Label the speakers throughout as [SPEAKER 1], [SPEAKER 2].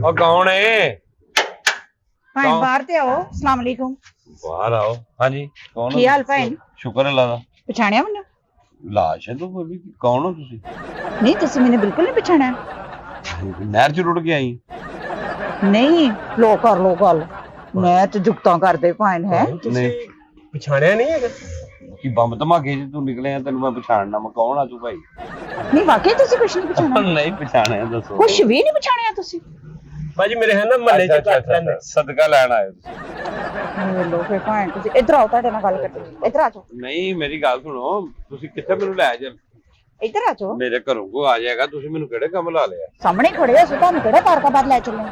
[SPEAKER 1] ਉਹ ਕੌਣ ਹੈ?
[SPEAKER 2] ਭਾਈ ਬਾਹਰ ਤੇ ਆਓ। अस्सलाम वालेकुम।
[SPEAKER 1] ਬਾਹਰ ਆਓ। ਹਾਂਜੀ ਕੌਣ?
[SPEAKER 2] ਕੀ ਹਾਲ ਭਾਈ?
[SPEAKER 1] ਸ਼ੁਕਰ ਅੱਲਾ ਦਾ।
[SPEAKER 2] ਪਛਾਣਿਆ ਮੈਨੂੰ?
[SPEAKER 1] ਲਾਸ਼ ਹੈ ਤੂੰ ਵੀ। ਕੌਣ ਹੋ ਤੁਸੀਂ?
[SPEAKER 2] ਨਹੀਂ ਤੁਸੀਂ ਮੈਨੂੰ ਬਿਲਕੁਲ ਨਹੀਂ ਪਛਾਣਿਆ।
[SPEAKER 1] ਨਹਿਰ ਚ ਰੁੜ ਕੇ ਆਈ?
[SPEAKER 2] ਨਹੀਂ ਲੋ ਕਰ ਲੋ ਗੱਲ। ਮੈਂ ਤੇ ਜੁਗਤਾਂ ਕਰਦੇ ਭਾਈ ਹੈ।
[SPEAKER 1] ਨਹੀਂ
[SPEAKER 3] ਪਛਾਣਿਆ ਨਹੀਂ ਹੈਗਾ
[SPEAKER 1] ਕਿ ਬੰਬ ਧਮਾਕੇ ਚ ਤੂੰ ਨਿਕਲਿਆ ਤੈਨੂੰ ਮੈਂ ਪਛਾਣਨਾ ਮੈਂ ਕੌਣ ਆ ਤੂੰ ਭਾਈ?
[SPEAKER 2] ਨਹੀਂ ਵਾਕਈ ਤੁਸੀਂ ਕੁਛ ਨਹੀਂ ਪਛਾਣਿਆ?
[SPEAKER 1] ਨਹੀਂ ਪਛਾਣਿਆ ਦੱਸੋ।
[SPEAKER 2] ਕੁਛ ਵੀ ਨਹੀਂ ਪਛਾਣਿਆ ਤੁਸੀਂ?
[SPEAKER 3] ਭਾਜੀ ਮੇਰੇ ਹੈ ਨਾ ਮਹੱਲੇ ਚ ਘੱਟ ਰਹਿੰਦੇ।
[SPEAKER 1] ਸਦਕਾ ਲੈਣ ਆਏ ਤੁਸੀਂ?
[SPEAKER 2] ਲੋ ਫੇ ਭਾਈ ਤੁਸੀਂ ਇੱਧਰ ਆਓ, ਤੁਹਾਡੇ ਨਾਲ ਗੱਲ ਕਰਨੀ। ਇੱਧਰ ਆ ਜਾਓ।
[SPEAKER 1] ਨਹੀਂ ਮੇਰੀ ਗੱਲ ਸੁਣੋ, ਤੁਸੀਂ ਕਿੱਥੇ ਮੈਨੂੰ ਲੈ ਜਾ?
[SPEAKER 2] ਇੱਧਰ ਆ ਜਾਓ।
[SPEAKER 1] ਮੇਰੇ ਘਰੋਂ ਕੋ ਆ ਜਾਏਗਾ। ਤੁਸੀਂ ਮੈਨੂੰ ਕਿਹੜੇ ਕੰਮ ਲਾ ਲਿਆ?
[SPEAKER 2] ਸਾਹਮਣੇ ਖੜੇ ਹੋ, ਤੁਹਾਨੂੰ ਕਿਹੜਾ ਕਾਰਕਾਬਾਦ ਲੈ ਚੱਲੇ?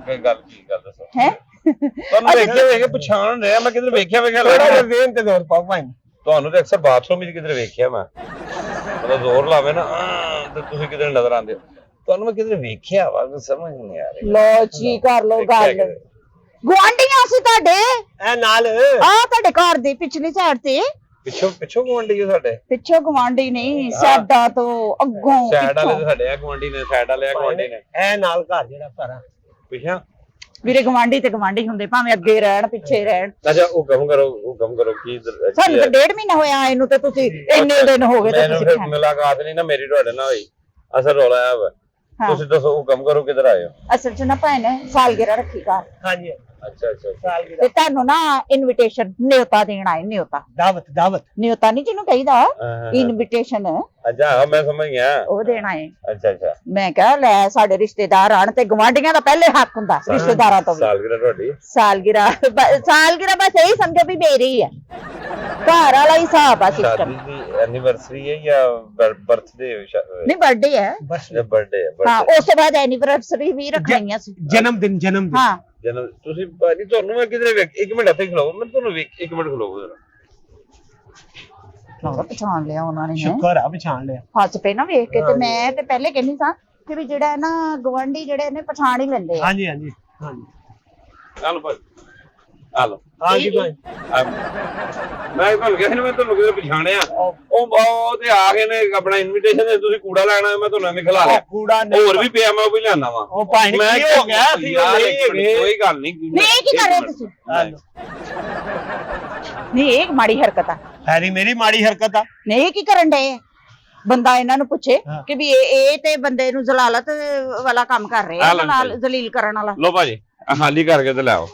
[SPEAKER 1] ਕੋਈ ਗੱਲ ਕੀ ਗੱਲ ਦੱਸੋ।
[SPEAKER 2] ਹੈ
[SPEAKER 1] ਤੁਹਾਨੂੰ ਵੇਖੇ ਪਛਾਣ ਰਿਹਾ ਮੈਂ ਕਿਧਰ ਵੇਖਿਆ
[SPEAKER 3] ਥੋੜਾ ਜਿਹਾ ਵੇਨ ਤੇ ਜ਼ੋਰ ਪਾਓ ਭਾਈ।
[SPEAKER 1] ਤੁਹਾਨੂੰ ਤੇ ਅਕਸਰ ਬਾਥਰੂਮ ਵਿੱਚ ਕਿਧਰ ਵੇਖਿਆ ਮੈਂ। ਮਤਲਬ ਜ਼ੋਰ ਲਾਵੇ ਨਾ ਤੇ ਤੁਸੀਂ ਕਿਧਰ ਨਜ਼ਰ ਆਉਂਦੇ ਹੋ। ਤੁਹਾਨੂੰ ਮੈਂ ਕਿਧਰ ਵੇਖਿਆ ਵਾ, ਸਮਝ ਨਹੀਂ ਆ ਰਹੀ।
[SPEAKER 2] ਲੋ ਜੀ ਕਰ ਲੋ ਗੱਲ। ਗੁਆਂਢੀਆਂ ਸੀ ਤੁਹਾਡੇ
[SPEAKER 3] ਇਹ ਨਾਲ
[SPEAKER 2] ਆ ਤੁਹਾਡੇ ਘਰ ਦੇ ਪਿਛਲੀ ਸਾਈਡ ਤੇ।
[SPEAKER 1] ਪਿੱਛੋਂ ਗੁਆਂਢੀ ਹੈ ਸਾਡੇ?
[SPEAKER 2] ਪਿੱਛੋਂ ਗਵਾਂਢੀ ਨਹੀਂ, ਸਾਡਾ ਤੋਂ ਅੱਗੋਂ
[SPEAKER 1] ਸਾਈਡ ਵਾਲੇ ਸਾਡੇ ਆ ਗੁਆਂਢੀ ਨੇ, ਸਾਈਡ ਵਾਲੇ ਆ ਗੁਆਂਢੀ ਨੇ।
[SPEAKER 3] ਇਹ ਨਾਲ ਘਰ ਜਿਹੜਾ ਸਾਰਾ
[SPEAKER 1] ਪਿੱਛਾ
[SPEAKER 2] ਵੀਰੇ ਗਵਾਂਢੀ ਤੇ ਗਵਾਂਢੀ ਹੁੰਦੇ, ਭਾਵੇਂ ਅੱਗੇ ਰਹਿਣ ਪਿੱਛੇ ਰਹਿਣ।
[SPEAKER 1] ਅੱਛਾ ਉਹ ਕੰਮ ਕਰੋ ਕੀ
[SPEAKER 2] ਸਾਨੂੰ ਤਾਂ 1.5 ਮਹੀਨਾ ਹੋਇਆ ਇਹਨੂੰ, ਤੇ ਤੁਸੀਂ ਇੰਨੇ ਦਿਨ ਹੋ ਗਏ ਤੇ
[SPEAKER 1] ਮੈਨੂੰ
[SPEAKER 2] ਤੁਸੀਂ
[SPEAKER 1] ਫਿਰ ਮੁਲਾਕਾਤ ਨਹੀਂ ਨਾ ਮੇਰੀ ਤੁਹਾਡੇ ਨਾਲ ਹੋਈ। ਅਸਲ ਰੌਲਾ ਆ ਵਾ। ਤੁਸੀਂ ਦੱਸੋ ਉਹ ਕੰਮ ਕਰੋ ਕਿੱਧਰ ਆਏ ਹੋ?
[SPEAKER 2] ਅਸਲ ਚ ਨਾ ਭਾਈ ਨੇ ਸਾਲਗਿਰਾ ਰੱਖੀ ਘਰ।
[SPEAKER 3] ਹਾਂਜੀ
[SPEAKER 1] ਅੱਛਾ
[SPEAKER 3] ਸਾਲਗਿਰਾ
[SPEAKER 2] ਤੇ ਤੁਹਾਨੂੰ ਨਾ ਇਨਵੀਟੇਸ਼ਨ ਨਿਯੋਤਾ ਦੇਣ ਆਏ। ਨਿਯੋਤਾ ਨਿਯੋਤਾ ਨਹੀਂ ਜਿਹਨੂੰ ਕਹੀਦਾ, ਇਨਵੀਟੇਸ਼ਨ।
[SPEAKER 1] ਅੱਛਾ ਮੈਂ ਸਮਝ ਗਿਆ।
[SPEAKER 2] ਉਹ ਦੇਣ ਆਏ।
[SPEAKER 1] ਅੱਛਾ
[SPEAKER 2] ਮੈਂ ਕਿਹਾ ਲੈ ਸਾਡੇ ਰਿਸ਼ਤੇਦਾਰ ਆਣ ਤੇ ਗਵਾਂਢੀਆਂ ਦਾ ਪਹਿਲੇ ਹੱਕ ਹੁੰਦਾ ਰਿਸ਼ਤੇਦਾਰਾਂ ਤੋਂ ਵੀ।
[SPEAKER 1] ਸਾਲਗਿਰਾ ਤੁਹਾਡੀ?
[SPEAKER 2] ਸਾਲਗਿਰਾ ਬਸ ਇਹੀ ਸਮਝੋ ਵੀ ਮੇਰੀ ਹੈ, ਘਰ ਵਾਲਾ ਹੀ ਹਿਸਾਬ ਆ ਸਿਸਟਮ।
[SPEAKER 1] ਸ਼ਾਦੀ ਦੀ ਐਨੀਵਰਸਰੀ ਹੈ ਜਾਂ ਬਰਥਡੇ?
[SPEAKER 2] ਨਹੀਂ ਬਰਥਡੇ ਹੈ।
[SPEAKER 1] ਬਰਥਡੇ ਹੈ।
[SPEAKER 2] ਹਾਂ ਉਸ ਤੋਂ ਬਾਅਦ ਐਨੀਵਰਸਰੀ ਵੀ ਰੱਖਣੀਆਂ ਸੀ।
[SPEAKER 3] ਜਨਮ ਦਿਨ
[SPEAKER 2] ਹਾਂ
[SPEAKER 1] ਜਨਮ। ਤੁਸੀਂ ਭਾਜੀ ਤੁਹਾਨੂੰ ਮੈਂ ਕਿਧਰੇ ਵੇਖ, ਇੱਕ ਮਿੰਟ ਇੱਥੇ ਖਲੋਵੋ, ਮੈਂ ਤੁਹਾਨੂੰ ਵੇਖ, ਇੱਕ ਮਿੰਟ ਖਲੋਵੋ ਜਰਾ।
[SPEAKER 2] ਲੱਗਦਾ ਪਛਾਣ ਲਿਆ ਉਹਨਾਂ ਨੇ।
[SPEAKER 3] ਸ਼ੁਕਰ ਆ ਪਛਾਣ ਲਿਆ।
[SPEAKER 2] ਹੱਸ ਪਏ ਨਾ ਵੇਖ ਕੇ। ਤੇ ਮੈਂ ਤੇ ਪਹਿਲੇ ਕਹਿੰਦੀ ਸਾਂ ਕਿ ਵੀ ਜਿਹੜਾ ਹੈ ਨਾ ਗਵਾਂਢੀ ਜਿਹੜੇ ਨੇ ਪਛਾਣ ਹੀ ਲੈਂਦੇ ਆ।
[SPEAKER 3] ਹਾਂਜੀ
[SPEAKER 1] ਚੱਲ ਭਾਈ ਆਲੋ।
[SPEAKER 3] ਹਾਂਜੀ ਭਾਈ
[SPEAKER 1] ਮੈਂ ਤੁਹਾਨੂੰ ਕਿਹਾ ਸੀ ਨਾ ਮੈਂ ਤੁਹਾਨੂੰ ਕਿਧਰੇ ਪਛਾਣਿਆ। ਉਹ ਤੇ ਆ ਗਏ ਨੇ ਆਪਣਾ ਇਨਵੀਟੇਸ਼ਨ ਦੇ, ਤੁਸੀਂ ਕੂੜਾ ਲੈਣਾ ਮੈਂ ਤੁਹਾਨੂੰ ਐਵੇਂ ਖਿਲਾ ਲਿਆ।
[SPEAKER 3] ਕੂੜਾ
[SPEAKER 1] ਹੋਰ ਵੀ ਪਿਆ, ਮੈਂ ਉਹ ਵੀ ਲਿਆਣਾ ਵਾ।
[SPEAKER 3] ਉਹ ਭਾਈ ਨੇ ਕੀ ਹੋ ਗਿਆ ਸੀ?
[SPEAKER 1] ਕੋਈ ਗੱਲ ਨਹੀਂ।
[SPEAKER 2] ਨਹੀਂ ਕੀ ਕਰ ਰਹੇ ਤੁਸੀਂ? ਨਹੀਂ ਇਹ ਮਾੜੀ ਹਰਕਤ ਆ।
[SPEAKER 3] ਹੈਰੀ ਮੇਰੀ ਮਾੜੀ ਹਰਕਤ ਆ।
[SPEAKER 2] ਨਹੀਂ ਕੀ ਕਰਨ ਡਏ? ਬੰਦਾ ਇਹਨਾਂ ਨੂੰ ਪੁੱਛੇ ਕਿ ਵੀ ਇਹ ਤੇ ਬੰਦੇ ਨੂੰ ਜ਼ਲਾਲਤ ਵਾਲਾ ਕੰਮ ਕਰ ਰਹੇ ਆ, ਜ਼ਲੀਲ ਕਰਨ ਵਾਲਾ।
[SPEAKER 1] ਲੋ ਭਾਜੀ ਖਾਲੀ ਕਰਕੇ ਤੇ ਲਿਆਓ।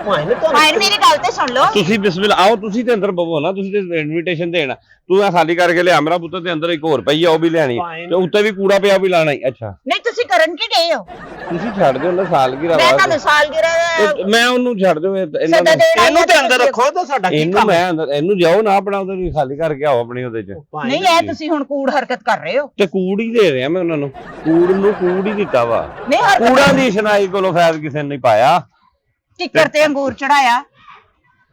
[SPEAKER 2] ਭਾਈ ਮੇਰੀ ਗੱਲ ਤੇ ਸੁਣ ਲਓ।
[SPEAKER 1] ਤੁਸੀਂ ਬਿਸਮਿਲ੍ਲਾ ਆਓ, ਤੁਸੀਂ ਤੇ ਅੰਦਰ ਬਵੋ ਨਾ, ਤੁਸੀਂ ਤੇ ਇਨਵੀਟੇਸ਼ਨ ਦੇਣਾ। ਤੂੰ ਆ ਖਾਲੀ ਕਰਕੇ ਲਿਆ ਮੇਰਾ ਪੁੱਤ, ਤੇ ਅੰਦਰ ਇੱਕ ਹੋਰ ਪਈ ਆ ਉਹ ਵੀ ਲੈਣੀ, ਤੇ ਉੱਤੇ ਵੀ ਕੂੜਾ ਪਿਆ ਉਹ ਵੀ ਲਾਣਾ ਹੀ। ਅੱਛਾ
[SPEAKER 2] ਨਹੀਂ ਤੁਸੀਂ ਕਰਨ ਕੀ ਗਏ ਹੋ?
[SPEAKER 1] ਤੁਸੀਂ ਛੱਡ ਦਿਓ ਨਾ ਸਾਲਗਿਰਾ।
[SPEAKER 2] ਮੈਂ ਤੁਹਾਨੂੰ ਸਾਲਗਿਰਾ
[SPEAKER 1] ਮੈਂ ਉਹਨੂੰ ਛੱਡ ਦਿਓ।
[SPEAKER 3] ਇਹਨੂੰ ਤੇ ਅੰਦਰ ਰੱਖੋ ਤਾਂ ਸਾਡਾ ਕੀ
[SPEAKER 1] ਇਹਨੂੰ ਮੈਂ ਅੰਦਰ, ਇਹਨੂੰ ਜਾਓ ਨਾ ਆਪਣਾ ਉਹਦੇ ਖਾਲੀ ਕਰਕੇ ਆਓ ਆਪਣੀ ਉਹਦੇ ਚ।
[SPEAKER 2] ਨਹੀਂ ਇਹ ਤੁਸੀਂ ਹੁਣ ਕੂੜ ਹਰਕਤ ਕਰ ਰਹੇ ਹੋ।
[SPEAKER 1] ਤੇ ਕੂੜ ਹੀ ਦੇ ਰਿਹਾ ਮੈਂ ਉਹਨਾਂ ਨੂੰ, ਕੂੜ ਨੂੰ ਕੂੜ ਹੀ ਦਿੱਤਾ ਵਾ।
[SPEAKER 2] ਨਹੀਂ
[SPEAKER 1] ਕੂੜਾ ਦੀ ਸ਼ਨਾਈ ਕੋਲੋਂ ਫੈਜ਼ ਕਿਸੇ ਨੇ ਨਹੀਂ ਪਾਇਆ।
[SPEAKER 2] ਕਿੱਕਰ ਤੇ ਅੰਗੂਰ ਚੜਾਇਆ,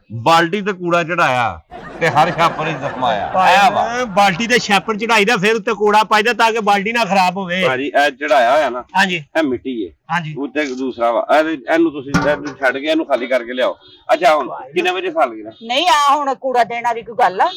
[SPEAKER 1] ਬਾਲਟੀ ਤੇ ਕੂੜਾ ਚੜਾਇਆ, ਤੇ ਹਰ ਛਾਪਰ ਹੀ ਜ਼ਖਮਾਇਆ ਆਇਆ ਵਾ।
[SPEAKER 3] ਬਾਲਟੀ ਤੇ ਛਾਪਰ ਚੜਾਈਦਾ, ਫਿਰ ਉੱਤੇ ਕੂੜਾ ਪਾਈਦਾ ਤਾਂ ਕਿ ਬਾਲਟੀ ਨਾ ਖਰਾਬ ਹੋਵੇ।
[SPEAKER 1] ਭਾਜੀ ਇਹ ਚੜਾਇਆ ਹੋਇਆ ਨਾ,
[SPEAKER 3] ਹਾਂਜੀ
[SPEAKER 1] ਇਹ ਮਿੱਟੀ ਹੈ।
[SPEAKER 3] ਹਾਂਜੀ
[SPEAKER 1] ਉੱਤੇ ਦੂਸਰਾ ਵਾ। ਇਹਨੂੰ ਤੁਸੀਂ ਛੱਡ ਕੇ ਇਹਨੂੰ ਖਾਲੀ ਕਰਕੇ ਲਿਆਓ। ਅੱਛਾ ਹੁਣ ਕਿੰਨੇ ਵਜੇ ਸਾਲਗਿਰਾ?
[SPEAKER 2] ਨਹੀਂ ਆ ਹੁਣ ਕੂੜਾ ਦੇਣ ਵਾਲੀ ਕੋਈ ਗੱਲ ਆ?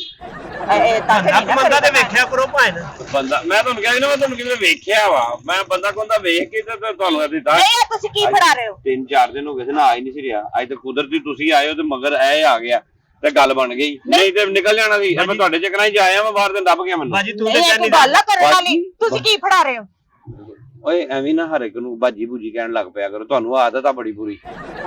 [SPEAKER 2] ਇਹ ਤਾਂ
[SPEAKER 3] ਬੰਦਾ ਤੇ ਵੇਖਿਆ ਕਰੋ ਭਾਈ ਨਾ।
[SPEAKER 1] ਬੰਦਾ ਮੈਂ ਤੁਹਾਨੂੰ ਕਿਹਾ ਸੀ ਨਾ, ਮੈਂ ਤੁਹਾਨੂੰ ਕਿਤੇ ਵੇਖਿਆ ਵਾ। ਮੈਂ ਬੰਦਾ ਕੋਂਦਾ ਵੇਖ ਕੇ ਤੇ ਤੁਹਾਨੂੰ ਦਿੱਤਾ।
[SPEAKER 2] ਨਹੀਂ ਤੁਸੀਂ ਕੀ ਫੜਾ ਰਹੇ ਹੋ?
[SPEAKER 1] 3-4 ਦਿਨ ਹੋ ਗਏ ਸੀ ਨਾ, ਆ ਹੀ ਨਹੀਂ ਸੀ ਰਿਹਾ। ਅੱਜ ਤੇ ਕੁਦਰਤੀ ਤੁਸੀਂ ਆਏ ਹੋ ਤੇ ਮਗਰ ਇਹ ਆ ਗਿਆ ਤੇ ਗੱਲ ਬਣ ਗਈ। ਨਹੀਂ ਤੇ ਨਿਕਲ ਜਾਣਾ ਸੀ। ਮੈਂ ਤੁਹਾਡੇ ਚੱਕਰਾਂ 'ਚ ਆਇਆ, ਮੈਂ ਬਾਹਰ ਦਿਨ ਦੱਬ ਗਿਆ ਮੈਨੂੰ।
[SPEAKER 3] ਬਾਜੀ ਤੂੰ
[SPEAKER 2] ਤੇ ਕਹਿੰਦੀ ਗੱਲ ਕਰਨ ਵਾਲੀ, ਤੁਸੀਂ ਕੀ ਫੜਾ ਰਹੇ ਹੋ?
[SPEAKER 1] ਓਏ ਐਵੇਂ ਨਾ ਹਰ ਇੱਕ ਨੂੰ ਬਾਜੀ ਬੂਜੀ ਕਹਿਣ ਲੱਗ ਪਿਆ ਕਰੋ, ਤੁਹਾਨੂੰ ਆਦਤ ਆ ਬੜੀ ਬੁਰੀ।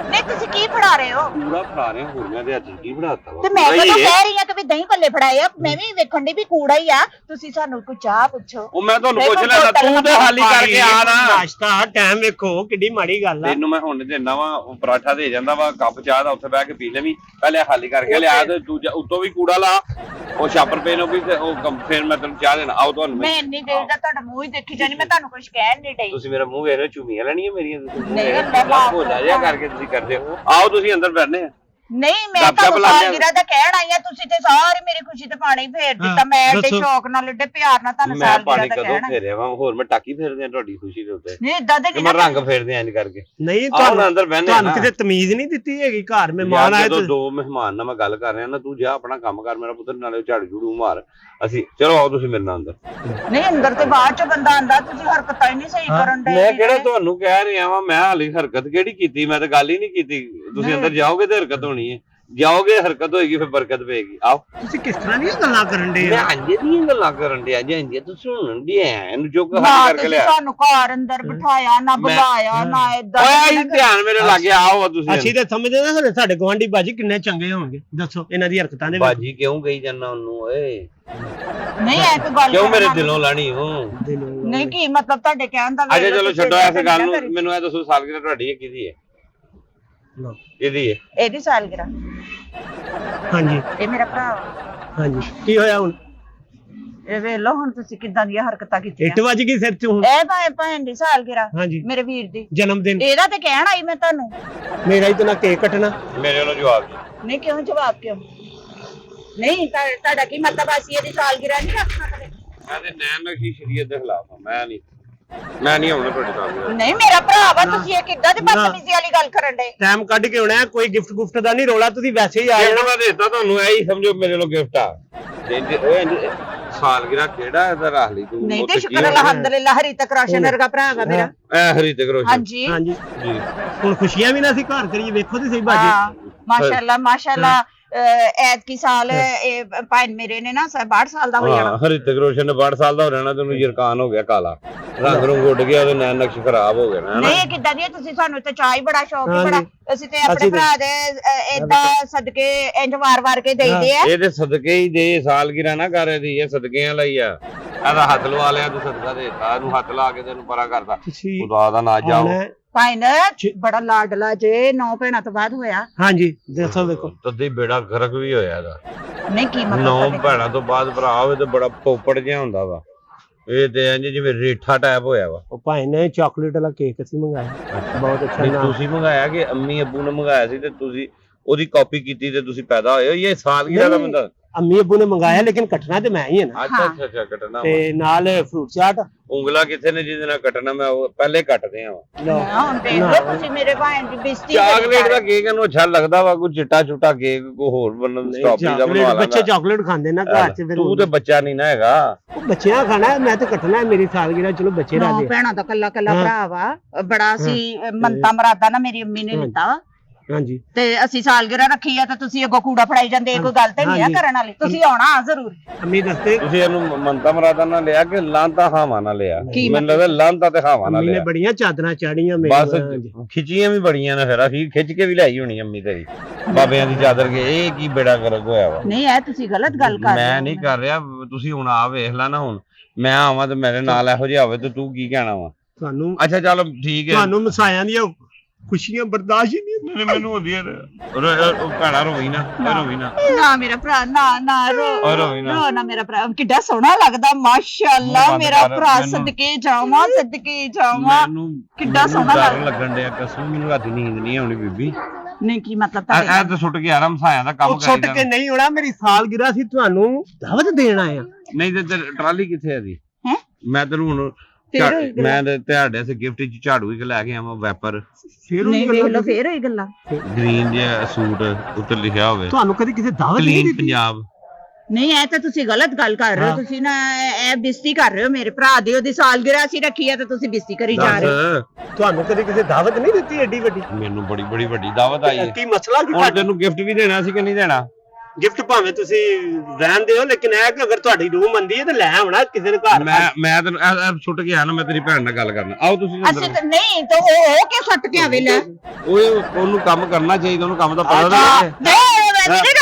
[SPEAKER 2] ਨਹੀਂ ਤੁਸੀਂ ਕੀ ਫੜਾ ਰਹੇ ਹੋ?
[SPEAKER 1] ਪੂਰਾ ਫੜਾ ਰਹੇ ਹੋ, ਮੈਂ ਦੇ ਹੱਥ ਕੀ ਫੜਾਤਾ ਵਾ।
[SPEAKER 2] ਤੇ ਮੈਂ ਤਾਂ ਕਹਿ ਰਹੀ ਆ ਕਿ ਵੀ ਦਹੀਂ ਭੱਲੇ ਫੜਾਏ ਆ। ਮੈਂ ਵੀ ਵੇਖਣ ਦੀ ਵੀ ਕੂੜਾ ਹੀ ਆ। ਤੁਸੀਂ ਸਾਨੂੰ ਕੋਈ ਚਾਹ ਪੁੱਛੋ।
[SPEAKER 1] ਉਹ ਮੈਂ ਤੁਹਾਨੂੰ ਪੁੱਛ ਲੈਣਾ, ਤੂੰ ਤੇ ਖਾਲੀ ਕਰਕੇ ਆ ਨਾ।
[SPEAKER 3] ਨਾਸ਼ਤਾ ਟਾਈਮ ਵੇਖੋ ਕਿੱਡੀ ਮਾੜੀ ਗੱਲ ਆ।
[SPEAKER 1] ਤੈਨੂੰ ਮੈਂ ਹੁਣ ਦੇਣਾ ਵਾ, ਉਹ ਪਰਾਠਾ ਦੇ ਜਾਂਦਾ ਵਾ, ਕੱਪ ਚਾਹ ਦਾ ਉੱਥੇ ਬਹਿ ਕੇ ਪੀ ਲੈਵੀਂ। ਪਹਿਲੇ ਖਾਲੀ ਕਰਕੇ ਲਿਆ ਤੇ ਦੂਜਾ ਉੱਤੋਂ ਵੀ ਕੂੜਾ ਲਾ, ਉਹ ਛਾਪਰ ਪੇ ਨੂੰ ਵੀ, ਤੇ ਉਹ ਫਿਰ ਮੈਂ ਤੈਨੂੰ ਚਾਹ ਦੇਣਾ। ਆਓ ਤੁਹਾਨੂੰ
[SPEAKER 2] ਮੈਂ ਇੰਨੀ ਦੇਰ ਦਾ ਤੁਹਾਡਾ ਮੂੰਹ ਹੀ ਦੇਖੀ ਜਾਨੀ, ਮੈਂ ਤੁਹਾਨੂੰ ਕੁਝ ਕਹਿਣ ਨਹੀਂ ਡਈ।
[SPEAKER 1] ਤੁਸੀਂ ਮੇਰਾ ਮੂੰਹ ਵੇਖ ਰਹੇ, ਚੁਮੀਆਂ ਲੈਣੀਆਂ ਮੇਰੀਆਂ?
[SPEAKER 2] ਨਹੀਂ
[SPEAKER 1] ਭੋਲਾ ਜਿਹਾ ਕਰਕੇ ਤੁਸੀਂ ਕਰਦੇ ਹੋ। ਆਓ ਤੁਸੀਂ ਅੰਦਰ ਬੈਠਨੇ ਆ।
[SPEAKER 2] ਨਹੀਂ ਮੈਂ
[SPEAKER 1] ਦੱਬ
[SPEAKER 2] ਤੁਹਾਨੂੰ
[SPEAKER 1] ਲਾ ਲਿਆ।
[SPEAKER 2] ਸਾਲਗਿਰਾ ਦਾ ਕਹਿਣ ਆਈ ਆ, ਤੁਸੀਂ ਤੇ ਸਾਰੀ ਮੇਰੀ ਖੁਸ਼ੀ ਤੇ ਪਾਣੀ ਫੇਰ ਦਿੱਤਾ। ਮੈਂ ਏਡੇ
[SPEAKER 3] ਦੱਸੋ।
[SPEAKER 2] ਸ਼ੌਕ ਨਾਲ ਏਡੇ ਪਿਆਰ ਨਾਲ ਤੁਹਾਨੂੰ
[SPEAKER 1] ਮੈਂ
[SPEAKER 2] ਸਾਲਗਿਰਾ
[SPEAKER 1] ਪਾਣੀ
[SPEAKER 2] ਦਾ
[SPEAKER 1] ਕਦੋਂ
[SPEAKER 2] ਕਹਿਣਾ।
[SPEAKER 1] ਫੇਰਿਆ ਵਾ, ਹੋਰ ਮੈਂ ਟਾਕੀ ਫੇਰਦੇ ਆ ਤੁਹਾਡੀ ਖੁਸ਼ੀ ਦੇ ਉੱਤੇ,
[SPEAKER 2] ਨਹੀਂ ਇਦਾਂ ਦੇ
[SPEAKER 1] ਤੇ
[SPEAKER 2] ਨਹੀਂ
[SPEAKER 1] ਮੈਂ
[SPEAKER 2] ਨਾ
[SPEAKER 1] ਰੰਗ ਫੇਰਦੇ ਆ ਇੰਜ ਕਰਕੇ।
[SPEAKER 3] ਨਹੀਂ
[SPEAKER 1] ਆਹ ਹੁਣ ਅੰਦਰ ਬਹਿਨੇ
[SPEAKER 3] ਤੁਹਾਨੂੰ
[SPEAKER 1] ਨਾ।
[SPEAKER 3] ਕਿਤੇ ਤਮੀਜ਼ ਨਹੀਂ ਦਿੱਤੀ ਹੈਗੀ, ਘਰ ਮਹਿਮਾਨ ਆਏ
[SPEAKER 1] ਜਦੋਂ
[SPEAKER 3] ਤੇ
[SPEAKER 1] ਦੋ ਮਹਿਮਾਨ ਨਾਲ ਮੈਂ ਗੱਲ ਕਰ ਰਿਹਾ ਨਾ, ਤੂੰ ਜਾ ਆਪਣਾ ਕੰਮ ਕਰ ਮੇਰਾ ਪੁੱਤਰ, ਨਾਲੇ ਝਾੜੂ ਝੂੜੂ ਮਾਰ। ਅਸੀਂ ਚਲੋ ਆਓ ਤੁਸੀਂ ਮੇਰੇ ਨਾਲ ਅੰਦਰ।
[SPEAKER 2] ਨਹੀਂ ਅੰਦਰ ਤੇ ਬਾਅਦ ਚ ਬੰਦਾ ਆਂਦਾ, ਤੁਸੀਂ ਹਰਕਤਾਂ ਹੀ ਨਹੀਂ ਸਹੀ ਕਰਨ ਦੇ।
[SPEAKER 1] ਮੈਂ ਕਿਹੜਾ ਤੁਹਾਨੂੰ ਕਹਿ ਰਿਹਾ ਵਾਂ, ਮੈਂ ਹਾਲੇ ਹਰਕਤ ਕਿਹੜੀ ਕੀਤੀ, ਮੈਂ ਤਾਂ ਗੱਲ ਹੀ ਨਹੀਂ ਕੀਤੀ। ਤੁਸੀਂ ਅੰਦਰ ਜਾਓਗੇ ਤੇ ਹਰਕਤ ਹੋਣੀ ਹੈ, ਜਾਓਗੇ ਹਰਕਤ ਹੋਏਗੀ, ਫਿਰ ਬਰਕਤ ਪਏਗੀ। ਆਓ।
[SPEAKER 3] ਤੁਸੀਂ ਕਿਸ ਤਰ੍ਹਾਂ ਦੀਆਂ ਗੱਲਾਂ ਕਰਨ ਦੇ
[SPEAKER 1] ਮੈਂ ਅੰਜੇ ਦੀਆਂ ਗੱਲਾਂ ਕਰਨ ਡਿਆ ਜਾਂ ਤੂੰ ਸੁਣਨ ਡਿਆ ਇਹਨੂੰ ਚੁੱਕ
[SPEAKER 2] ਨਾ
[SPEAKER 1] ਹੱਥ ਕਰਕੇ
[SPEAKER 2] ਤੁਸੀਂ
[SPEAKER 1] ਲਿਆ।
[SPEAKER 2] ਸਾਨੂੰ ਘਰ ਅੰਦਰ ਬਿਠਾਇਆ, ਨਾ ਬੁਲਾਇਆ, ਨਾ ਏਦਾਂ
[SPEAKER 1] ਓਏ ਧਿਆਨ ਮੇਰੇ ਲੱਗੇ, ਆਓ ਤੁਸੀਂ।
[SPEAKER 3] ਅਸੀਂ ਤੇ ਸਮਝਦੇ ਨਾ ਸਾਡੇ ਗਵਾਂਢੀ ਬਾਜੀ ਕਿੰਨੇ ਚੰਗੇ ਹੋਣਗੇ, ਦੱਸੋ ਇਹਨਾਂ ਦੀ ਹਰਕਤਾਂ ਦੇ ਵਿੱਚ।
[SPEAKER 1] ਬਾਜੀ ਕਿਉਂ ਗਈ ਜਾਂਦਾ ਉਹਨੂੰ ਓਏ,
[SPEAKER 2] ਨਹੀਂ ਐ ਕੋਈ ਗੱਲ
[SPEAKER 1] ਕਿਉਂ ਮੇਰੇ
[SPEAKER 2] ਕਰਨ
[SPEAKER 1] ਦਿਲੋਂ ਲਾਣੀ ਹੋ?
[SPEAKER 2] ਵਾਲੀ। ਨਹੀਂ ਕੀ ਮਤਲਬ ਤੁਹਾਡੇ ਕਹਿਣ ਦਾ?
[SPEAKER 1] ਅੱਛਾ ਚਲੋ ਛੱਡੋ ਐਸੇ ਗੱਲ ਨੂੰ, ਮੈਨੂੰ ਇਹ ਦੱਸੋ ਸਾਲਗਿਰਾ ਤੁਹਾਡੀ ਕਿਹਦੀ ਹੈ?
[SPEAKER 3] ਲਓ।
[SPEAKER 1] ਕਿਹਦੀ ਹੈ?
[SPEAKER 2] ਇਹਦੀ ਸਾਲਗਿਰਾ
[SPEAKER 3] ਹਾਂਜੀ
[SPEAKER 2] ਇਹ ਮੇਰਾ ਭਰਾ ਵਾ।
[SPEAKER 3] ਹਾਂਜੀ, ਕੀ ਹੋਇਆ ਹੁਣ?
[SPEAKER 2] ਇਹ ਵੇਖ ਲਓ ਹੁਣ ਤੁਸੀਂ ਕਿੱਦਾਂ ਦੀਆਂ ਹਰਕਤਾਂ ਕੀਤੀਆਂ।
[SPEAKER 3] ਇੱਟ ਵੱਜ ਗਈ ਸਿਰ 'ਚ ਹੁਣ।
[SPEAKER 2] ਇਹ ਭੈਣ ਦੀ ਸਾਲਗਿਰਾ,
[SPEAKER 3] ਹਾਂਜੀ
[SPEAKER 2] ਮੇਰੇ ਵੀਰ ਦੀ
[SPEAKER 3] ਜਨਮ ਦਿਨ,
[SPEAKER 2] ਇਹਦਾ ਤੇ ਕਹਿਣ ਆਈ ਮੈਂ ਤੁਹਾਨੂੰ।
[SPEAKER 3] ਮੇਰਾ ਹੀ ਤਾਂ ਨਾ ਕੇਕ ਕੱਟਣਾ।
[SPEAKER 1] ਮੇਰੇ ਵੱਲੋਂ ਜਵਾਬ ਦਿਓ।
[SPEAKER 2] ਨਹੀਂ ਕਿਉਂ ਜਵਾਬ ਕਿਉਂ ਨਹੀਂ? ਤੁਹਾਡਾ ਕੀ ਮਤਲਬ? ਅਸੀਂ ਇਹਦੀ ਸਾਲਗਿਰਾ ਨਹੀਂ ਰੱਖਣਾ ਕਦੇ?
[SPEAKER 1] ਮੈਂ ਤੇ ਨੈਣ ਨਕਸ਼ੀ ਸ਼ਰੀਅਤ ਦੇ ਖਿਲਾਫ ਹਾਂ, ਮੈਂ ਨਹੀਂ ਆਉਣਾ ਤੁਹਾਡੇ ਸਾਹਮਣੇ।
[SPEAKER 2] ਨਹੀਂ ਮੇਰਾ ਭਰਾ ਵਾ, ਤੁਸੀਂ ਇਹ ਕਿੱਦਾਂ ਦੀ ਬਦਤਮੀਜ਼ੀ ਵਾਲੀ ਗੱਲ ਕਰਨ ਦੇ?
[SPEAKER 3] ਟਾਈਮ ਕੱਢ ਕੇ ਆਉਣਾ, ਕੋਈ ਗਿਫਟ ਗੁਫਟ ਦਾ ਨਹੀਂ ਰੋਲਾ, ਤੁਸੀਂ ਵੈਸੇ ਹੀ ਆ
[SPEAKER 1] ਜਿਹੜਾ
[SPEAKER 3] ਜਾਣਾ।
[SPEAKER 1] ਮੈਂ ਦੇਤਾ ਤੁਹਾਨੂੰ, ਐ ਹੀ ਸਮਝੋ ਮੇਰੇ ਵੱਲੋਂ ਗਿਫਟ ਆ। ਸਾਲਗਿਰਾ ਕਿਹੜਾ ਇਹਦਾ ਰੱਖ ਲਈ ਤੂੰ?
[SPEAKER 2] ਨਹੀਂ ਤੇ ਸ਼ੁਕਰ ਅਲਹਮਦੁਲਿਲਾ, ਹਰੀਤਕ ਰੋਸ਼ਨ ਵਰਗਾ ਭਰਾ ਵਾ ਮੇਰਾ।
[SPEAKER 1] ਐ ਹਰੀਤਕ ਰੋਸ਼ਨ।
[SPEAKER 2] ਹਾਂਜੀ
[SPEAKER 3] ਹਾਂਜੀ
[SPEAKER 1] ਜੀ
[SPEAKER 3] ਹੁਣ ਖੁਸ਼ੀਆਂ ਵੀ ਨਾ ਅਸੀਂ ਘਰ ਕਰੀਏ, ਵੇਖੋ ਤੇ ਸਹੀ ਬਾਜੀ।
[SPEAKER 2] ਹਾਂ ਮਾਸ਼ਾਅੱਲਾ ਮਾਸ਼ਾਅੱਲਾ। ਐਤਕੀ ਸਾਲ ਇਹ ਭੈਣ ਮੇਰੇ ਨੇ ਨਾ 62 ਸਾਲ ਦਾ ਹੋ ਜਾਣਾ।
[SPEAKER 1] ਹਰੀਤਕ ਰੋਸ਼ਨ ਨੇ 62 ਸਾਲ ਦਾ ਹੋ ਰਹਿਣਾ, ਤੈਨੂੰ ਯਰਕਾਨ ਹੋ ਗਿਆ ਕਾਲਾ, ਰੰਗ ਰੰਗ ਉੱਡ ਗਿਆ, ਉਹਦੇ ਨੈਣ ਨਕਸ਼ ਖਰਾਬ ਹੋ ਗਏ ਨਾ।
[SPEAKER 2] ਨਹੀਂ ਕਿੱਦਾਂ ਦੀ ਤੁਸੀਂ, ਸਾਨੂੰ ਤੇ ਚਾਹ ਹੀ ਬੜਾ ਸ਼ੌਕ ਹੀ
[SPEAKER 3] ਹਾਂਜੀ।
[SPEAKER 2] ਬੜਾ। ਅਸੀਂ ਤੇ ਆਪਣੇ ਭਰਾ ਦੇ ਏਦਾਂ ਸਦਕੇ ਇੰਜ ਵਾਰ ਕੇ ਦੇਈਦੇ ਆ।
[SPEAKER 1] ਇਹਦੇ ਸਦਕੇ ਹੀ ਦੇ, ਸਾਲਗਿਰਾ ਨਾ ਕਰ ਇਹਦੀ, ਇਹ ਸਦਕਿਆਂ ਲਈ ਆ। ਇਹਦਾ ਹੱਥ ਲਵਾ ਲਿਆ ਤੂੰ, ਸਦਕਾ ਦੇਤਾ ਇਹਨੂੰ, ਹੱਥ ਲਾ ਕੇ ਤੈਨੂੰ ਪਰਾ ਕਰਦਾ।
[SPEAKER 3] ਤੁਸੀਂ
[SPEAKER 1] ਖੁਦਾ ਦਾ ਨਾ ਜਾਓ।
[SPEAKER 3] ਆਉਣਾ-
[SPEAKER 2] ਭਾਈਨ ਬੜਾ ਲਾਡਲਾ ਜੇ, 9 ਭੈਣਾਂ ਤੋਂ ਬਾਅਦ ਹੋਇਆ।
[SPEAKER 3] ਹਾਂਜੀ ਦੱਸੋ ਵੇਖੋ।
[SPEAKER 1] ਤਦੇ ਬੇੜਾ ਗਰਕ ਵੀ ਹੋਇਆ ਇਹਦਾ।
[SPEAKER 2] ਨਹੀਂ ਕੀ ਮਤਲਬ
[SPEAKER 1] 9
[SPEAKER 2] ਤੁਹਾਡੇ?
[SPEAKER 1] ਭੈਣਾਂ ਤੋਂ ਬਾਅਦ ਭਰਾ ਹੋਵੇ ਤੇ ਬੜਾ ਪੋਪੜ ਜਿਹਾ ਹੁੰਦਾ ਵਾ। ਇਹ ਤੇ ਇੰਜ ਜਿਵੇਂ ਰੇਠਾ ਟਾਈਪ ਹੋਇਆ ਵਾ।
[SPEAKER 3] ਉਹ ਭਾਈ ਨੇ ਚਾਕਲੇਟ ਵਾਲਾ ਕੇਕ ਅਸੀਂ ਮੰਗਾਇਆ, ਬਹੁਤ ਅੱਛਾ
[SPEAKER 1] ਨਹੀਂ,
[SPEAKER 3] ਨਾਮ।
[SPEAKER 1] ਤੁਸੀਂ ਮੰਗਾਇਆ ਕਿ ਅੰਮੀ ਅੱਬੂ ਨੇ ਮੰਗਾਇਆ ਸੀ ਤੇ ਤੁਸੀਂ ਉਹਦੀ ਕਾਪੀ ਕੀਤੀ ਤੇ ਤੁਸੀਂ ਪੈਦਾ ਹੋਏ ਹੋ? ਇਹ ਸਾਲਗਿਰਾ ਦਾ ਬੰਦਾ
[SPEAKER 3] ਅੰਮੀ ਅੱਬੂ ਨੇ ਮੰਗਾਇਆ, ਲੇਕਿਨ ਕੱਟਣਾ ਤੇ ਮੈਂ ਹੀ ਹੈ ਨਾ।
[SPEAKER 1] ਅੱਛਾ ਕੱਟਣਾ
[SPEAKER 3] ਤੇ ਨਾਲ ਫਰੂਟ ਚਾਟ।
[SPEAKER 1] ਉਂਗਲਾ ਕਿੱਥੇ ਨੇ ਜਿਹਦੇ ਨਾਲ ਕੱਟਣਾ? ਮੈਂ ਉਹ ਪਹਿਲੇ ਕੱਟਦੇ ਆ।
[SPEAKER 2] ਹਾਂ, ਹੁਣ ਦੇਖ ਲਓ ਤੁਸੀਂ ਮੇਰੇ ਭਾਈ ਦੀ ਬੇਇੱਜ਼ਤੀ
[SPEAKER 1] ਚਾਕਲੇਟ ਦਾ ਕੇਕ ਇਹਨੂੰ ਅੱਛਾ ਲੱਗਦਾ ਵਾ, ਕੋਈ ਚਿੱਟਾ ਚੁੱਟਾ ਕੇਕ ਕੋਈ ਹੋਰ ਬਣਨ ਸਟ੍ਰਾਬੇਰੀ ਦਾ ਬਣਵਾ ਲੈਂਦਾ।
[SPEAKER 3] ਬੱਚੇ ਚਾਕਲੇਟ ਖਾਂਦੇ ਨਾ ਘਰ 'ਚ, ਫਿਰ
[SPEAKER 1] ਤੂੰ ਤੇ ਬੱਚਾ ਨਹੀਂ ਨਾ ਹੈਗਾ।
[SPEAKER 3] ਉਹ ਬੱਚਿਆਂ ਖਾਣਾ, ਮੈਂ ਤੇ ਕੱਟਣਾ ਮੇਰੀ ਸਾਲਗਿਰਾ, ਚਲੋ ਬੱਚੇ ਰਾਜੇ।
[SPEAKER 2] ਭੈਣਾਂ ਦਾ ਕੱਲਾ ਭਰਾ ਵਾ, ਬੜਾ ਸੀ ਮੰਤਾ ਮਰਾਦਾ ਨਾ ਮੇਰੀ ਅੰਮੀ ਨੇ ਦਿੱਤਾ ਵਾ।
[SPEAKER 3] ਹਾਂਜੀ
[SPEAKER 2] ਤੇ ਅਸੀਂ ਸਾਲਗਿਰਾ ਰੱਖੀ ਆ ਤੇ ਤੁਸੀਂ ਅੱਗੋਂ ਕੂੜਾ ਫੜਾਈ ਜਾਂਦੇ, ਇਹ ਕੋਈ ਗੱਲ ਤੇ ਨਹੀਂ ਆ ਕਰਨ ਵਾਲੀ। ਤੁਸੀਂ ਆਉਣਾ ਜ਼ਰੂਰ।
[SPEAKER 3] ਅੰਮੀ ਦੱਸਦੇ,
[SPEAKER 1] ਤੁਸੀਂ ਇਹਨੂੰ ਮੰਤਾ ਮਰਾਦਾ ਨਾਲ ਲਿਆ ਕਿ ਲਾਂਤਾ ਹਾਵਾਂ ਨਾਲ ਲਿਆ? ਮੈਨੂੰ ਲੱਗਦਾ ਲਾਂਤਾ ਤੇ ਹਾਵਾਂ ਨਾਲ
[SPEAKER 3] ਅੰਮੀ ਨੇ
[SPEAKER 1] ਲਿਆ।
[SPEAKER 3] ਬੜੀਆਂ ਚਾਦਰਾਂ ਚਾੜੀਆਂ
[SPEAKER 1] ਬਸ
[SPEAKER 3] ਮੇਰੇ।
[SPEAKER 1] ਖਿੱਚੀਆਂ ਵੀ ਬੜੀਆਂ ਨੇ, ਫਿਰ ਅਸੀਂ ਖਿੱਚ ਕੇ ਵੀ ਲਿਆਈ ਹੋਣੀ ਅੰਮੀ ਤੇਰੀ ਬਾਬਿਆਂ ਦੀ ਚਾਦਰ ਕੇ। ਇਹ ਕੀ ਬੇੜਾ ਗਰਕ ਹੋਇਆ ਵਾ?
[SPEAKER 2] ਨਹੀਂ ਇਹ ਤੁਸੀਂ ਗਲਤ ਗੱਲ ਕਰ ਰਹੇ ਹੋ।
[SPEAKER 1] ਮੈਂ ਨਹੀਂ ਕਰ ਰਿਹਾ, ਤੁਸੀਂ ਹੁਣ ਆ ਵੇਖ ਲੈ ਨਾ। ਹੁਣ ਮੈਂ ਆਵਾਂ ਤੇ ਮੇਰੇ ਨਾਲ ਇਹੋ ਜਿਹਾ ਹੋਵੇ ਤੇ ਤੂੰ ਕੀ ਕਹਿਣਾ ਵਾ?
[SPEAKER 3] ਤੁਹਾਨੂੰ
[SPEAKER 1] ਅੱਛਾ ਚਲੋ ਠੀਕ ਹੈ।
[SPEAKER 3] ਤੁਹਾਨੂੰ ਮਸਾਇਆਂ ਦੀਆਂ ਖੁਸ਼ੀਆਂ ਬਰਦਾਸ਼ਤ ਹੀ ਨਹੀਂ ਹੁੰਦੀਆਂ।
[SPEAKER 1] ਮੈਨੂੰ ਹੁੰਦੀਆਂ ਉਹ ਭੈਣਾ ਰੋਈ ਨਾ, ਰੋਈ ਨਾ।
[SPEAKER 2] ਨਾ ਮੇਰਾ ਭਰਾ, ਨਾ
[SPEAKER 1] ਰੋਈ ਨਾ।
[SPEAKER 2] ਰੋ ਨਾ ਮੇਰਾ ਭਰਾ, ਕਿੱਡਾ ਸੋਹਣਾ ਲੱਗਦਾ ਮਾਸ਼ਾਅੱਲਾ ਮੇਰਾ ਭਰਾ। ਸਦਕੇ ਜਾਵਾਂ ਕਿੱਡਾ ਸੋਹਣਾ
[SPEAKER 1] ਡਰ ਲੱਗਣ ਡਿਆ ਕਸਮ, ਮੈਨੂੰ ਰਾਤੀ ਨੀਂਦ ਨਹੀਂ ਆਉਣੀ ਬੀਬੀ।
[SPEAKER 2] ਨਹੀਂ ਕੀ ਮਤਲਬ
[SPEAKER 1] ਇਹ ਤਾਂ ਸੁੱਟ ਕੇ ਆਰਾਮ ਸਾਇਆ ਦਾ ਕੰਮ
[SPEAKER 3] ਉਹ ਸੁੱਟ
[SPEAKER 1] ਕਰੀ
[SPEAKER 3] ਕੇ ਨਹੀਂ ਹੋਣਾ, ਮੇਰੀ ਸਾਲਗਿਰਾ ਸੀ, ਤੁਹਾਨੂੰ ਦਾਵਤ ਦੇਣ ਆਇਆ।
[SPEAKER 1] ਨਹੀਂ ਤੇ ਟਰਾਲੀ ਕਿੱਥੇ ਆ ਦੀ?
[SPEAKER 2] ਹੈ
[SPEAKER 1] ਮੈਂ ਤੈਨੂੰ ਹੁਣ ਮੈਂ ਤੇ ਤੁਹਾਡੇ ਸੇ ਗਿਫਟ ਚ ਝਾੜੂ ਹੀ ਲੈ ਕੇ ਆਵਾਂ, ਵੈਪਰ
[SPEAKER 3] ਫਿਰ
[SPEAKER 2] ਨਹੀਂ ਵੇਖ ਲਓ, ਫੇਰ ਹੋਈ ਗੱਲਾਂ।
[SPEAKER 1] ਗ੍ਰੀਨ ਜਿਹਾ ਸੂਟ ਉੱਤੇ ਲਿਖਿਆ ਹੋਵੇ
[SPEAKER 3] ਤੁਹਾਨੂੰ ਕਦੀ ਕਿਸੇ ਦਾਵਤ ਨਹੀਂ
[SPEAKER 1] ਕਲੀਨ
[SPEAKER 3] ਦਿੱਤੀ?
[SPEAKER 1] ਪੰਜਾਬ।
[SPEAKER 2] ਨਹੀਂ ਇਹ ਤਾਂ ਤੁਸੀਂ ਗਲਤ ਗੱਲ ਕਰ ਰਹੇ ਹੋ। ਤੁਸੀਂ ਨਾ ਇਹ ਬੇਇੱਜ਼ਤੀ ਕਰ ਰਹੇ ਹੋ ਮੇਰੇ ਭਰਾ ਦੀ। ਉਹਦੀ ਸਾਲਗਿਰਾ ਅਸੀਂ ਰੱਖੀ ਆ ਤੇ ਤੁਸੀਂ ਬੇਇੱਜ਼ਤੀ ਕਰੀ ਜਾ ਰਹੇ ਹੋ।
[SPEAKER 3] ਤੁਹਾਨੂੰ ਕਦੀ ਕਿਸੇ ਦਾਵਤ ਨਹੀਂ ਦਿੱਤੀ ਏਡੀ ਵੱਡੀ?
[SPEAKER 1] ਮੈਨੂੰ ਬੜੀ ਵੱਡੀ ਦਾਵਤ ਆਈ ਹੈ।
[SPEAKER 3] ਕੀ ਮਸਲਾ ਕੀ?
[SPEAKER 1] ਹੁਣ ਤੈਨੂੰ ਗਿਫਟ ਵੀ ਦੇਣਾ ਸੀ ਕਿ ਨਹੀਂ ਦੇਣਾ?
[SPEAKER 3] ਗਿਫਟ ਭਾਵੇਂ ਤੁਸੀਂ ਰਹਿਣ ਦਿਓ, ਲੇਕਿਨ ਇਹ ਕਿ ਅਗਰ ਤੁਹਾਡੀ ਰੂਹ ਮੰਦੀ ਹੈ ਤੇ ਲੈ ਆਉਣਾ ਕਿਸੇ ਦੇ ਘਰ।
[SPEAKER 1] ਮੈਂ ਤੈਨੂੰ ਸੁੱਟ ਕੇ ਆਇਆ ਨਾ, ਮੈਂ ਤੇਰੀ ਭੈਣ ਨਾਲ ਗੱਲ ਕਰਨਾ। ਆਓ ਤੁਸੀਂ
[SPEAKER 2] ਅਸੀਂ ਤਾਂ ਨਹੀਂ ਤਾਂ ਉਹ ਕਿ ਸੁੱਟ ਕੇ ਆਵੇ ਲੈ।
[SPEAKER 1] ਉਹਨੂੰ ਕੰਮ ਕਰਨਾ ਚਾਹੀਦਾ, ਉਹਨੂੰ ਕੰਮ ਦਾ ਪਤਾ ਤਾਂ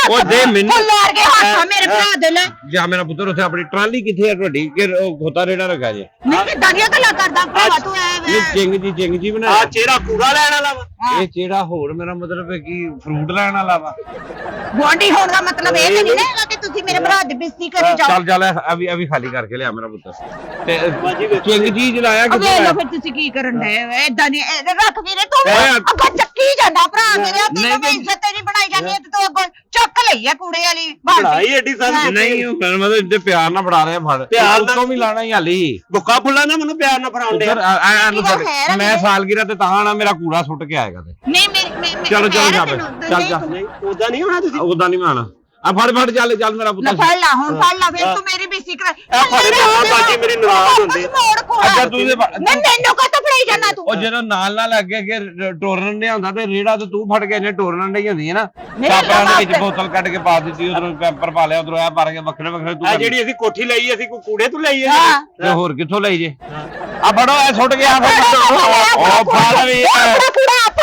[SPEAKER 1] ਉਹ ਦੇ ਮੈਨੂੰ
[SPEAKER 2] ਲਾਰ ਕੇ ਹੱਥਾਂ ਮੇਰੇ ਭਰਾ ਦੇ ਲੈ।
[SPEAKER 1] ਜਾ ਮੇਰਾ ਪੁੱਤਰ, ਉੱਥੇ ਆਪਣੀ ਟਰਾਲੀ ਕਿੱਥੇ ਹੈ ਤੁਹਾਡੀ? ਕਿ ਉਹ ਖੋਤਾ ਰੇੜਾ ਰੱਖਾ ਜੇ?
[SPEAKER 2] ਨਹੀਂ ਕਿੱਦਾਂ ਦੀਆਂ ਗੱਲਾਂ ਕਰਦਾ ਭਰਾ ਤੂੰ
[SPEAKER 1] ਇਹ ਚਿੰਗ ਜੀ ਬਣਾ।
[SPEAKER 3] ਆ ਚਿਹਰਾ ਕੂੜਾ ਲੈਣ ਵਾਲਾ ਵਾ।
[SPEAKER 1] ਇਹ ਚਿਹਰਾ ਹੋਰ, ਮੇਰਾ ਮਤਲਬ ਹੈ ਕਿ ਫਰੂਟ ਲੈਣ ਵਾਲਾ ਵਾ।
[SPEAKER 2] ਗੁਆਂਢੀ ਹੋਣ ਦਾ ਮਤਲਬ ਇਹ ਤੇ ਨਹੀਂ ਨਾ ਹੈਗਾ ਕਿ ਤੁਸੀਂ ਤੁਸੀਂ ਮੇਰੇ ਭਰਾ ਦੀ ਬੇਇੱਜ਼ਤੀ ਕਰੀ ਜਾਓ।
[SPEAKER 1] ਚੱਲ ਚੱਲ ਅਭੀ ਖਾਲੀ ਕਰਕੇ ਲਿਆ ਮੇਰਾ ਪੁੱਤਰ ਤੇ ਤੂੰ ਇੱਕ ਚੀਜ਼ ਲਾਇਆ
[SPEAKER 2] ਵੇਖ
[SPEAKER 1] ਕਿੱਥੇ
[SPEAKER 2] ਲਓ ਫਿਰ ਤੁਸੀਂ ਕੀ ਕਰਨ ਡਏ ਹੋ ਏਦਾਂ ਨਹੀਂ ਰੱਖ ਵੀਰੇ ਤੂੰ ਅੱਗੋਂ ਚੱਕੀ ਜਾਂਦਾ ਭਰਾ ਮੇਰੇ ਤੈਨੂੰ ਮੈਂ ਇੱਜ਼ਤ ਨਹੀਂ ਬਣਾਈ ਜਾਂਦੀ ਤੇ ਤੂੰ ਅੱਗੋਂ ਚੱਕ ਲਈ ਆ ਕੂੜੇ ਵਾਲੀ
[SPEAKER 3] ਲੜਾਈ ਐਡੀ ਸਾਰੀ
[SPEAKER 1] ਨਹੀਂ ਮਤਲਬ ਇੱਥੇ ਪਿਆਰ ਨਾਲ ਫੜਾ ਰਿਹਾ ਫੜ
[SPEAKER 3] ਪਿਆਰ ਨਾਲ
[SPEAKER 1] ਉੱਤੋਂ ਵੀ ਲਾਣਾ ਹੀ ਹਾਲੀ
[SPEAKER 3] ਬੁੱਕਾ ਫੁੱਲਾ ਨਾ ਮੈਨੂੰ ਪਿਆਰ ਨਾਲ ਫੜਾਉਣ ਡਿਆ
[SPEAKER 1] ਮੈਂ ਸਾਲਗਿਰਾ ਤੇ ਤਾਂ ਆਣਾ ਮੇਰਾ ਕੂੜਾ ਸੁੱਟ ਕੇ ਆਏਗਾ ਤੇ
[SPEAKER 2] ਨਹੀਂ ਮੇਰੀ
[SPEAKER 1] ਚਲੋ ਚੱਲ ਜਾ
[SPEAKER 3] ਨਹੀਂ ਉਦਾਂ ਨਹੀਂ ਹੋਣਾ ਤੁਸੀਂ
[SPEAKER 1] ਉਦਾਂ ਨਹੀਂ ਮੈਂ ਆਣਾ ਆ ਫੜ ਚੱਲ ਮੇਰਾ ਪੁੱਤ
[SPEAKER 2] ਫੜ ਲਾ ਹੁਣ ਫੜ ਲਾ ਫਿਰ ਤੂੰ ਮੇਰੀ ਬੇਇੱਜ਼ਤੀ ਕਰ
[SPEAKER 3] ਫੜੇ ਨਾ ਬਾਜੀ ਮੇਰੀ ਨਾਰਾਜ਼ ਹੁੰਦੀ
[SPEAKER 1] ਅੱਛਾ ਤੂੰ
[SPEAKER 2] ਮੈਨੂੰ ਕਾ ਫੜਾਈ ਜਾਣਾ ਤੂੰ
[SPEAKER 1] ਉਹ ਜਦੋਂ ਨਾਲ ਅੱਗੇ ਟੋਰਨ ਦੇ ਹੁੰਦਾ ਤੇ ਰੇੜਾ ਤੇ ਤੂੰ ਫੜ ਕੇ ਨੇ ਟੋਰਨ ਦੇ ਹੁੰਦੀ ਹੈ ਨਾ ਚਾਪਰਾਂ ਦੇ ਵਿੱਚ ਬੋਤਲ ਕੱਢ ਕੇ ਪਾ ਦਿੱਤੀ ਉਧਰੋਂ ਪੈਂਪਰ ਪਾ ਲਿਆ ਉਧਰੋਂ ਆ ਪਾ ਕੇ ਵੱਖਰੇ ਤੂੰ
[SPEAKER 3] ਆ ਜਿਹੜੀ ਅਸੀਂ ਕੋਠੀ ਲਈ ਅਸੀਂ ਕੂੜੇ ਤੋਂ ਲਈ ਹੈ
[SPEAKER 1] ਤੇ ਹੋਰ ਕਿੱਥੋਂ ਲਈ ਜੇ ਆ ਫੜੋ ਐ ਸੁੱਟ ਗਿਆ ਉਹ ਫੜ ਵੀ
[SPEAKER 2] ਕੂੜਾ